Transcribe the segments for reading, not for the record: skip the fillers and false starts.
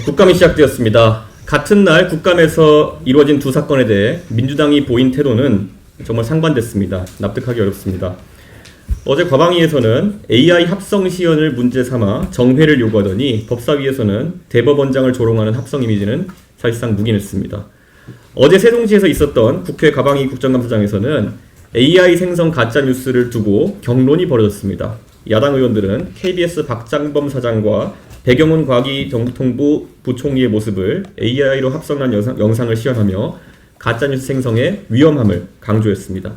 국감이 시작되었습니다. 같은 날 국감에서 이루어진 두 사건에 대해 민주당이 보인 태도는 정말 상반됐습니다. 납득하기 어렵습니다. 어제 과방위에서는 AI 합성 시연을 문제 삼아 정회를 요구하더니 법사위에서는 대법원장을 조롱하는 합성 이미지는 사실상 묵인했습니다. 어제 세종시에서 있었던 국회 과방위 국정감사장에서는 AI 생성 가짜뉴스를 두고 경론이 벌어졌습니다. 야당 의원들은 KBS 박장범 사장과 배경훈 과기정보통부 부총리의 모습을 AI로 합성한 영상을 시연하며 가짜뉴스 생성의 위험함을 강조했습니다.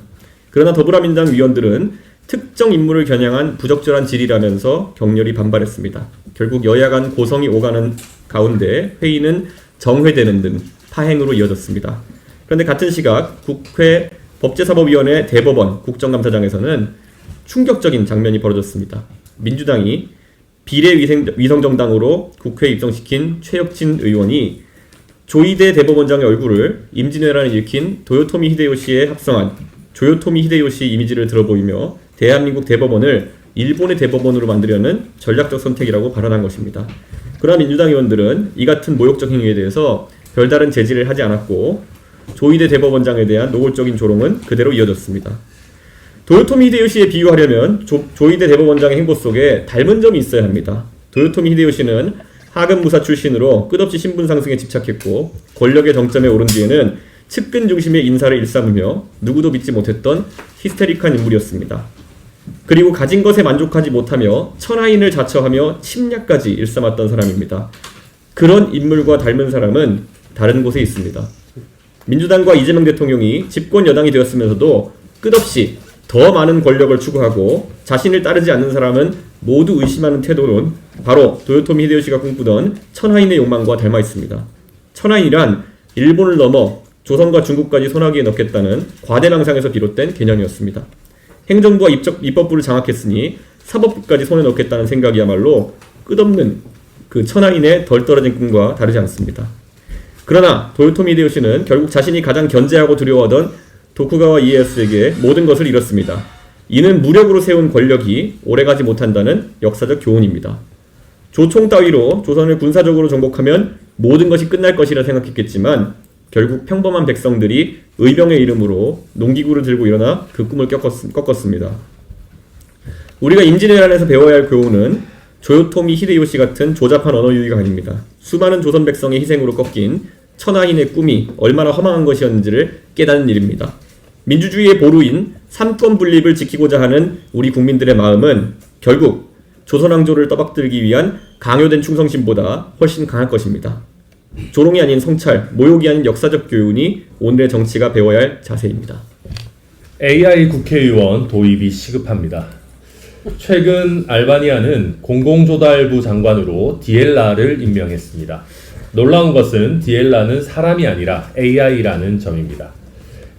그러나 더불어민주당 위원들은 특정 인물을 겨냥한 부적절한 질의라면서 격렬히 반발했습니다. 결국 여야 간 고성이 오가는 가운데 회의는 정회되는 등 파행으로 이어졌습니다. 그런데 같은 시각 국회 법제사법위원회 대법원 국정감사장에서는 충격적인 장면이 벌어졌습니다. 민주당이 비례위성정당으로 국회에 입성시킨 최혁진 의원이 조이대 대법원장의 얼굴을 임진왜란을 일으킨 도요토미 히데요시에 합성한 조요토미 히데요시 이미지를 들어보이며 대한민국 대법원을 일본의 대법원으로 만들려는 전략적 선택이라고 발언한 것입니다. 그러나 민주당 의원들은 이 같은 모욕적 행위에 대해서 별다른 제지를 하지 않았고 조이대 대법원장에 대한 노골적인 조롱은 그대로 이어졌습니다. 도요토미 히데요시에 비유하려면 조이대 대법원장의 행보 속에 닮은 점이 있어야 합니다. 도요토미 히데요시는 하급 무사 출신으로 끝없이 신분 상승에 집착했고 권력의 정점에 오른 뒤에는 측근 중심의 인사를 일삼으며 누구도 믿지 못했던 히스테릭한 인물이었습니다. 그리고 가진 것에 만족하지 못하며 천하인을 자처하며 침략까지 일삼았던 사람입니다. 그런 인물과 닮은 사람은 다른 곳에 있습니다. 민주당과 이재명 대통령이 집권 여당이 되었으면서도 끝없이 더 많은 권력을 추구하고 자신을 따르지 않는 사람은 모두 의심하는 태도는 바로 도요토미 히데요시가 꿈꾸던 천하인의 욕망과 닮아 있습니다. 천하인이란 일본을 넘어 조선과 중국까지 손아귀에 넣겠다는 과대망상에서 비롯된 개념이었습니다. 행정부와 입법부를 장악했으니 사법부까지 손에 넣겠다는 생각이야말로 끝없는 그 천하인의 덜 떨어진 꿈과 다르지 않습니다. 그러나 도요토미 히데요시는 결국 자신이 가장 견제하고 두려워하던 도쿠가와 이에야스에게 모든 것을 잃었습니다. 이는 무력으로 세운 권력이 오래가지 못한다는 역사적 교훈입니다. 조총 따위로 조선을 군사적으로 정복하면 모든 것이 끝날 것이라 생각했겠지만 결국 평범한 백성들이 의병의 이름으로 농기구를 들고 일어나 그 꿈을 꺾었습니다. 우리가 임진왜란에서 배워야 할 교훈은 조요토미 히데요시 같은 조잡한 언어 유희가 아닙니다. 수많은 조선 백성의 희생으로 꺾인 천하인의 꿈이 얼마나 허망한 것이었는지를 깨닫는 일입니다. 민주주의의 보루인 삼권 분립을 지키고자 하는 우리 국민들의 마음은 결국 조선왕조를 떠받들기 위한 강요된 충성심보다 훨씬 강할 것입니다. 조롱이 아닌 성찰, 모욕이 아닌 역사적 교훈이 오늘의 정치가 배워야 할 자세입니다. AI 국회의원 도입이 시급합니다. 최근 알바니아는 공공조달부 장관으로 디엘라를 임명했습니다. 놀라운 것은 디엘라는 사람이 아니라 AI라는 점입니다.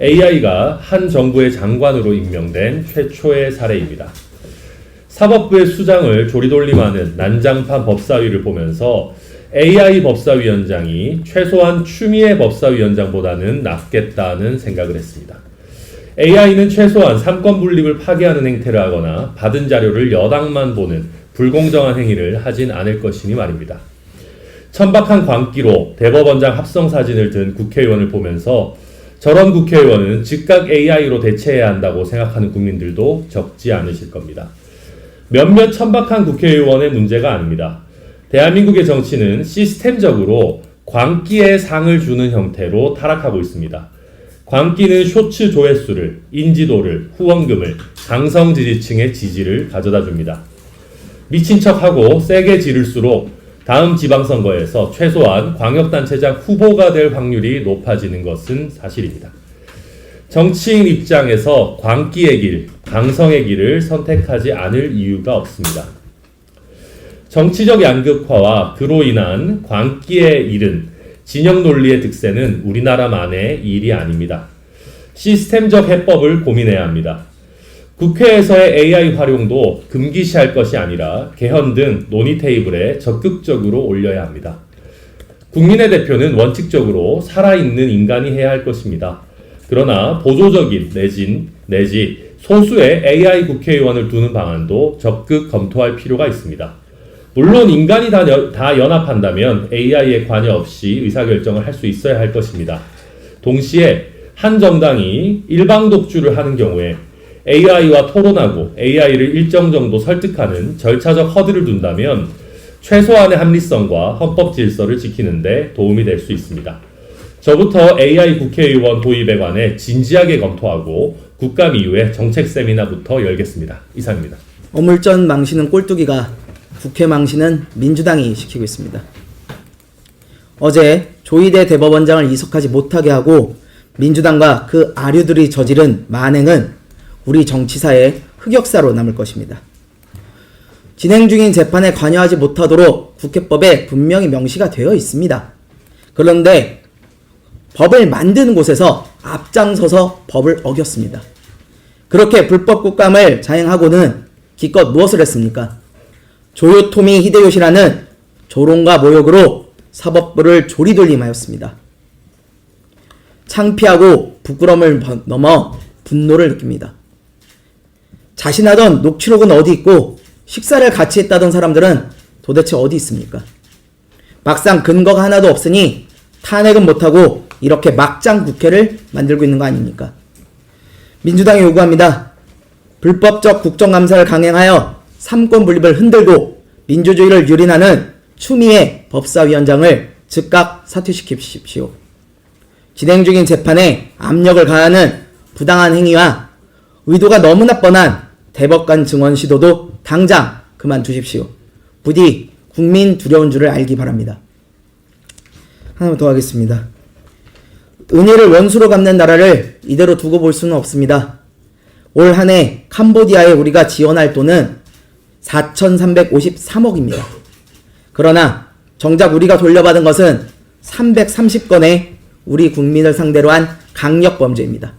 AI가 한 정부의 장관으로 임명된 최초의 사례입니다. 사법부의 수장을 조리돌림하는 난장판 법사위를 보면서 AI 법사위원장이 최소한 추미애 법사위원장보다는 낫겠다는 생각을 했습니다. AI는 최소한 삼권 분립을 파괴하는 행태를 하거나 받은 자료를 여당만 보는 불공정한 행위를 하진 않을 것이니 말입니다. 천박한 광기로 대법원장 합성 사진을 든 국회의원을 보면서 저런 국회의원은 즉각 AI로 대체해야 한다고 생각하는 국민들도 적지 않으실 겁니다. 몇몇 천박한 국회의원의 문제가 아닙니다. 대한민국의 정치는 시스템적으로 광기에 상을 주는 형태로 타락하고 있습니다. 광기는 쇼츠 조회수를, 인지도를, 후원금을, 강성 지지층의 지지를 가져다 줍니다. 미친 척하고 세게 지를수록 다음 지방선거에서 최소한 광역단체장 후보가 될 확률이 높아지는 것은 사실입니다. 정치인 입장에서 광기의 길, 강성의 길을 선택하지 않을 이유가 없습니다. 정치적 양극화와 그로 인한 광기에 이른 진영 논리의 득세는 우리나라만의 일이 아닙니다. 시스템적 해법을 고민해야 합니다. 국회에서의 AI 활용도 금기시할 것이 아니라 개헌 등 논의 테이블에 적극적으로 올려야 합니다. 국민의 대표는 원칙적으로 살아있는 인간이 해야 할 것입니다. 그러나 보조적인 내지 소수의 AI 국회의원을 두는 방안도 적극 검토할 필요가 있습니다. 물론 인간이 다 연합한다면 AI에 관여 없이 의사결정을 할 수 있어야 할 것입니다. 동시에 한 정당이 일방 독주를 하는 경우에 AI와 토론하고 AI를 일정 정도 설득하는 절차적 허들을 둔다면 최소한의 합리성과 헌법 질서를 지키는 데 도움이 될 수 있습니다. 저부터 AI 국회의원 도입에 관해 진지하게 검토하고 국감 이후에 정책 세미나부터 열겠습니다. 이상입니다. 어물전 망신은 꼴뚜기가, 국회 망신은 민주당이 시키고 있습니다. 어제 조희대 대법원장을 이석하지 못하게 하고 민주당과 그 아류들이 저지른 만행은 우리 정치사의 흑역사로 남을 것입니다. 진행 중인 재판에 관여하지 못하도록 국회법에 분명히 명시가 되어 있습니다. 그런데 법을 만드는 곳에서 앞장서서 법을 어겼습니다. 그렇게 불법 국감을 자행하고는 기껏 무엇을 했습니까? 조요토미 히데요시라는 조롱과 모욕으로 사법부를 조리돌림하였습니다. 창피하고 부끄러움을 넘어 분노를 느낍니다. 자신하던 녹취록은 어디 있고 식사를 같이 했다던 사람들은 도대체 어디 있습니까? 막상 근거가 하나도 없으니 탄핵은 못하고 이렇게 막장 국회를 만들고 있는 거 아닙니까? 민주당이 요구합니다. 불법적 국정감사를 강행하여 삼권 분립을 흔들고 민주주의를 유린하는 추미애 법사위원장을 즉각 사퇴시키십시오. 진행 중인 재판에 압력을 가하는 부당한 행위와 의도가 너무나 뻔한 대법관 증언 시도도 당장 그만두십시오. 부디 국민 두려운 줄을 알기 바랍니다. 하나만 더 하겠습니다. 은혜를 원수로 갚는 나라를 이대로 두고 볼 수는 없습니다. 올 한 해 캄보디아에 우리가 지원할 돈은 4,353억입니다. 그러나 정작 우리가 돌려받은 것은 330건의 우리 국민을 상대로 한 강력범죄입니다.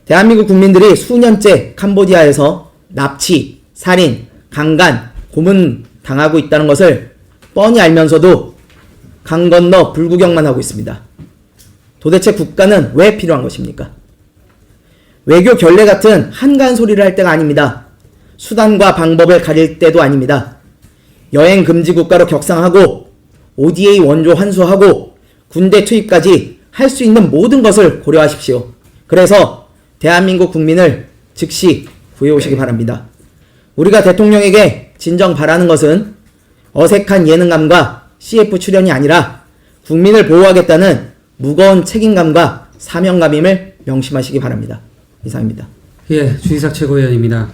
대한민국 국민들이 수년째 캄보디아에서 납치, 살인, 강간, 고문 당하고 있다는 것을 뻔히 알면서도 강 건너 불구경만 하고 있습니다. 도대체 국가는 왜 필요한 것입니까? 외교 결례 같은 한가한 소리를 할 때가 아닙니다. 수단과 방법을 가릴 때도 아닙니다. 여행 금지 국가로 격상하고 ODA 원조 환수하고 군대 투입까지 할 수 있는 모든 것을 고려하십시오. 그래서 대한민국 국민을 즉시 구해오시기 바랍니다. 우리가 대통령에게 진정 바라는 것은 어색한 예능감과 CF 출연이 아니라 국민을 보호하겠다는 무거운 책임감과 사명감임을 명심하시기 바랍니다. 이상입니다. 예, 주희삭 최고위원입니다.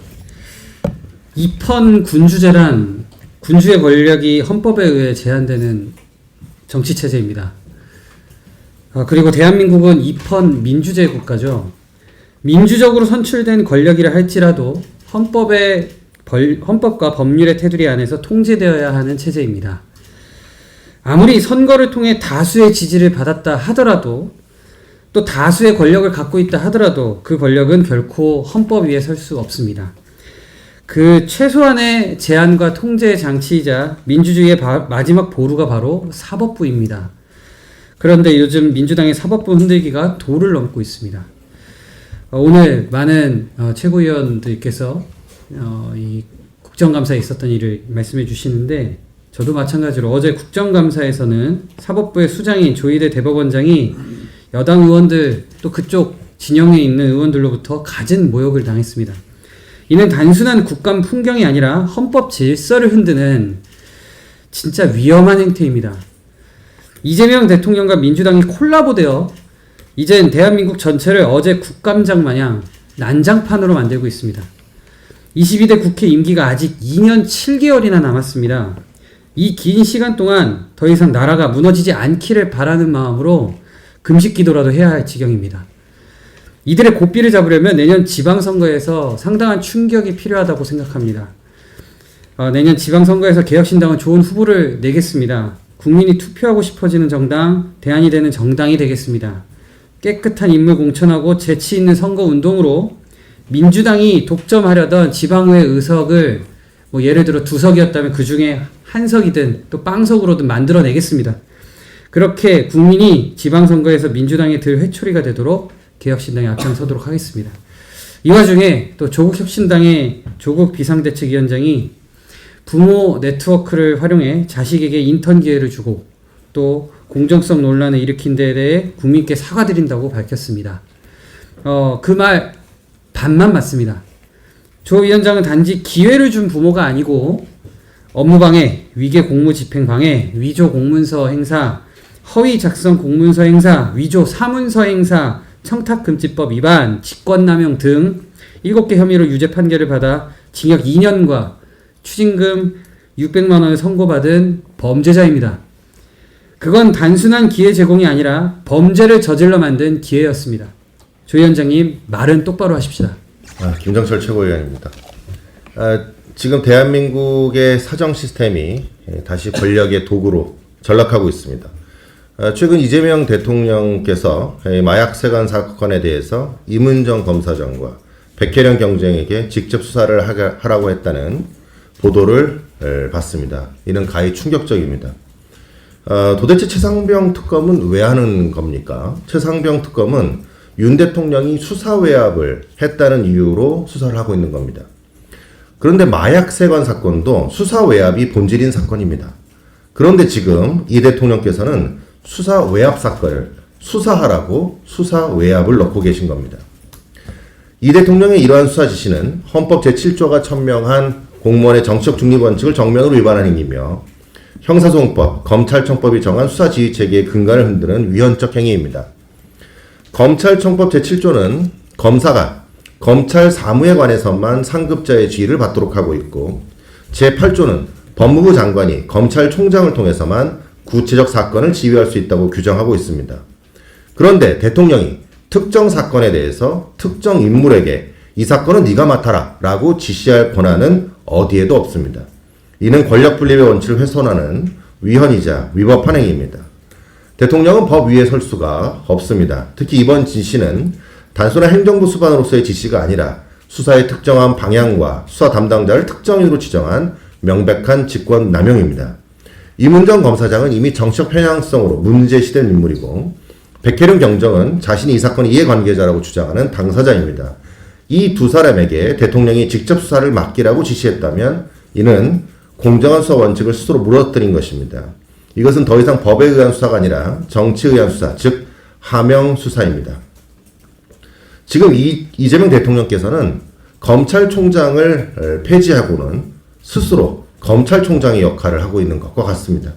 입헌 군주제란 군주의 권력이 헌법에 의해 제한되는 정치체제입니다. 그리고 대한민국은 입헌 민주제 국가죠. 민주적으로 선출된 권력이라 할지라도 헌법과 법률의 테두리 안에서 통제되어야 하는 체제입니다. 아무리 선거를 통해 다수의 지지를 받았다 하더라도 또 다수의 권력을 갖고 있다 하더라도 그 권력은 결코 헌법 위에 설 수 없습니다. 그 최소한의 제한과 통제의 장치이자 민주주의의 마지막 보루가 바로 사법부입니다. 그런데 요즘 민주당의 사법부 흔들기가 도를 넘고 있습니다. 오늘 많은 최고위원들께서 이 국정감사에 있었던 일을 말씀해 주시는데 저도 마찬가지로 어제 국정감사에서는 사법부의 수장인 조희대 대법원장이 여당 의원들 또 그쪽 진영에 있는 의원들로부터 갖은 모욕을 당했습니다. 이는 단순한 국감 풍경이 아니라 헌법 질서를 흔드는 진짜 위험한 행태입니다. 이재명 대통령과 민주당이 콜라보되어 이젠 대한민국 전체를 어제 국감장 마냥 난장판으로 만들고 있습니다. 22대 국회 임기가 아직 2년 7개월이나 남았습니다. 이 긴 시간 동안 더 이상 나라가 무너지지 않기를 바라는 마음으로 금식 기도라도 해야 할 지경입니다. 이들의 고삐를 잡으려면 내년 지방선거에서 상당한 충격이 필요하다고 생각합니다. 내년 지방선거에서 개혁신당은 좋은 후보를 내겠습니다. 국민이 투표하고 싶어지는 정당, 대안이 되는 정당이 되겠습니다. 깨끗한 인물 공천하고 재치 있는 선거운동으로 민주당이 독점하려던 지방의회 의석을 예를 들어 2석이었다면 그 중에 1석이든 또 빵석으로든 만들어내겠습니다. 그렇게 국민이 지방선거에서 민주당이 들 회초리가 되도록 개혁신당에 앞장서도록 하겠습니다. 이 와중에 또 조국혁신당의 조국 비상대책위원장이 부모 네트워크를 활용해 자식에게 인턴 기회를 주고 또 공정성 논란을 일으킨 데 대해 국민께 사과드린다고 밝혔습니다. 그 말 반만 맞습니다. 조 위원장은 단지 기회를 준 부모가 아니고 업무방해, 위계 공무집행 방해, 위조 공문서 행사, 허위 작성 공문서 행사, 위조 사문서 행사, 청탁금지법 위반, 직권남용 등 7개 혐의로 유죄 판결을 받아 징역 2년과 추징금 600만 원을 선고받은 범죄자입니다. 그건 단순한 기회 제공이 아니라 범죄를 저질러 만든 기회였습니다. 조 위원장님, 말은 똑바로 하십시다. 김정철 최고위원입니다. 지금 대한민국의 사정 시스템이 다시 권력의 도구로 전락하고 있습니다. 최근 이재명 대통령께서 마약 세관 사건에 대해서 임은정 검사장과 백혜련 경정에게 직접 수사를 하라고 했다는 보도를 봤습니다. 이는 가히 충격적입니다. 도대체 최상병 특검은 왜 하는 겁니까? 최상병 특검은 윤 대통령이 수사 외압을 했다는 이유로 수사를 하고 있는 겁니다. 그런데 마약 세관 사건도 수사 외압이 본질인 사건입니다. 그런데 지금 이 대통령께서는 수사 외압 사건을 수사하라고 수사 외압을 넣고 계신 겁니다. 이 대통령의 이러한 수사 지시는 헌법 제7조가 천명한 공무원의 정치적 중립 원칙을 정면으로 위반한 행위이며 형사소송법, 검찰청법이 정한 수사 지휘 체계의 근간을 흔드는 위헌적 행위입니다. 검찰청법 제7조는 검사가 검찰 사무에 관해서만 상급자의 지휘를 받도록 하고 있고 제8조는 법무부 장관이 검찰총장을 통해서만 구체적 사건을 지휘할 수 있다고 규정하고 있습니다. 그런데 대통령이 특정 사건에 대해서 특정 인물에게 이 사건은 네가 맡아라 라고 지시할 권한은 어디에도 없습니다. 이는 권력분립의 원칙을 훼손하는 위헌이자 위법한 행위입니다. 대통령은 법 위에 설 수가 없습니다. 특히 이번 지시는 단순한 행정부 수반으로서의 지시가 아니라 수사의 특정한 방향과 수사 담당자를 특정인으로 지정한 명백한 직권 남용입니다. 임은정 검사장은 이미 정치적 편향성으로 문제시된 인물이고 백혜련 경정은 자신이 이 사건의 이해관계자라고 주장하는 당사자입니다. 이 두 사람에게 대통령이 직접 수사를 맡기라고 지시했다면 이는 공정한 수사 원칙을 스스로 무너뜨린 것입니다. 이것은 더 이상 법에 의한 수사가 아니라 정치에 의한 수사, 즉 하명 수사입니다. 지금 이재명 대통령께서는 검찰총장을 폐지하고는 스스로 검찰총장의 역할을 하고 있는 것과 같습니다.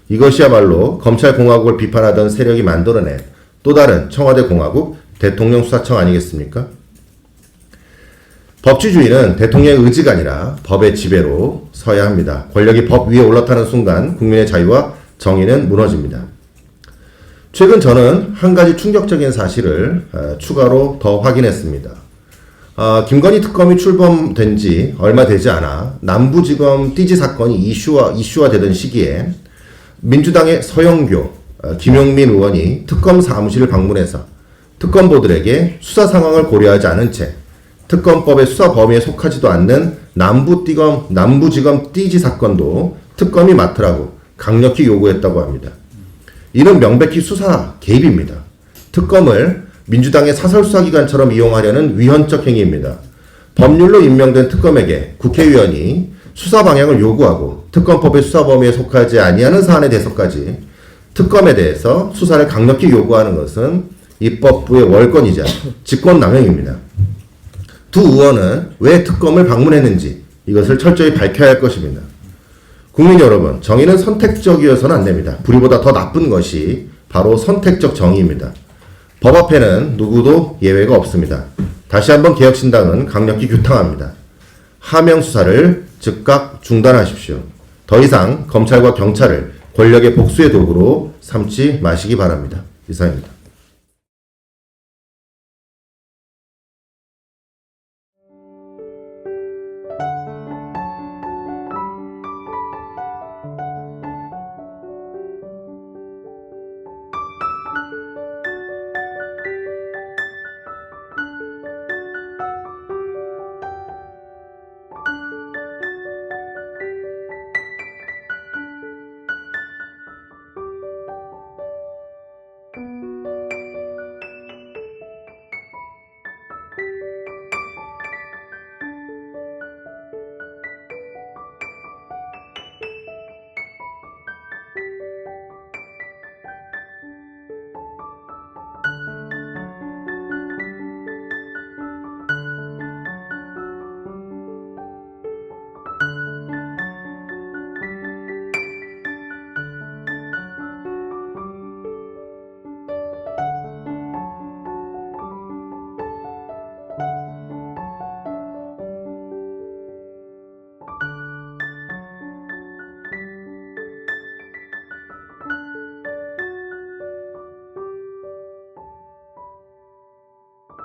이것이야말로 검찰공화국을 비판하던 세력이 만들어낸 또 다른 청와대 공화국 대통령 수사청 아니겠습니까? 법치주의는 대통령의 의지가 아니라 법의 지배로 서야 합니다. 권력이 법 위에 올라타는 순간 국민의 자유와 정의는 무너집니다. 최근 저는 한 가지 충격적인 사실을 추가로 더 확인했습니다. 김건희 특검이 출범된 지 얼마 되지 않아 남부지검 띠지 사건이 이슈화되던 시기에 민주당의 서영교, 김용민 의원이 특검 사무실을 방문해서 특검보들에게 수사 상황을 고려하지 않은 채 특검법의 수사 범위에 속하지도 않는 남부지검 띠지 사건도 특검이 맡으라고 강력히 요구했다고 합니다. 이는 명백히 수사 개입입니다. 특검을 민주당의 사설수사기관처럼 이용하려는 위헌적 행위입니다. 법률로 임명된 특검에게 국회의원이 수사 방향을 요구하고 특검법의 수사 범위에 속하지 아니하는 사안에 대해서까지 특검에 대해서 수사를 강력히 요구하는 것은 입법부의 월권이자 직권남용입니다. 두 의원은 왜 특검을 방문했는지 이것을 철저히 밝혀야 할 것입니다. 국민 여러분, 정의는 선택적이어서는 안 됩니다. 불의보다 더 나쁜 것이 바로 선택적 정의입니다. 법 앞에는 누구도 예외가 없습니다. 다시 한번 개혁신당은 강력히 규탄합니다. 하명 수사를 즉각 중단하십시오. 더 이상 검찰과 경찰을 권력의 복수의 도구로 삼지 마시기 바랍니다. 이상입니다.